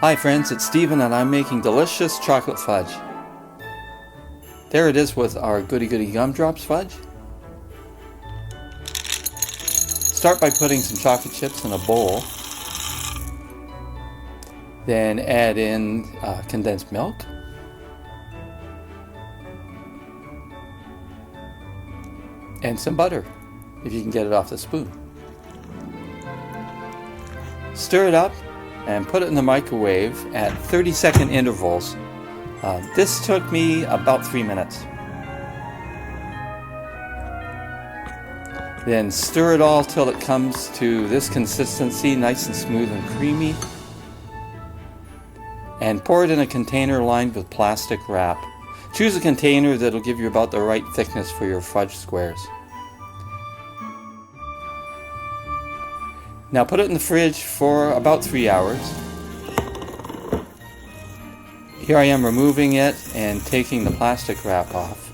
Hi friends, it's Steven and I'm making delicious chocolate fudge. There it is with our Goodie Goodie gumdrops fudge. Start by putting some chocolate chips in a bowl. Then add in condensed milk. And some butter, if you can get it off the spoon. Stir it up and put it in the microwave at 30-second intervals. This took me about 3 minutes. Then stir it all till it comes to this consistency, nice and smooth and creamy. And pour it in a container lined with plastic wrap. Choose a container that'll give you about the right thickness for your fudge squares. Now put it in the fridge for about 3 hours. Here I am removing it and taking the plastic wrap off.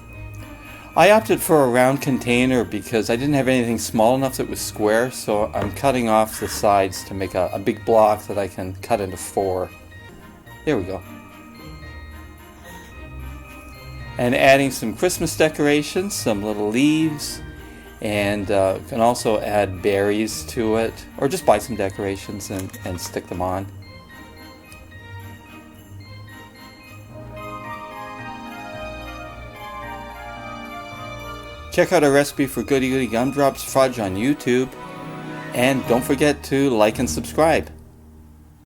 I opted for a round container because I didn't have anything small enough that was square, so I'm cutting off the sides to make a big block that I can cut into 4. There we go. And adding some Christmas decorations, some little leaves, and can also add berries to it, or just buy some decorations and stick them on. Check out our recipe for Goodie Goodie gumdrops fudge on YouTube, and don't forget to like and subscribe.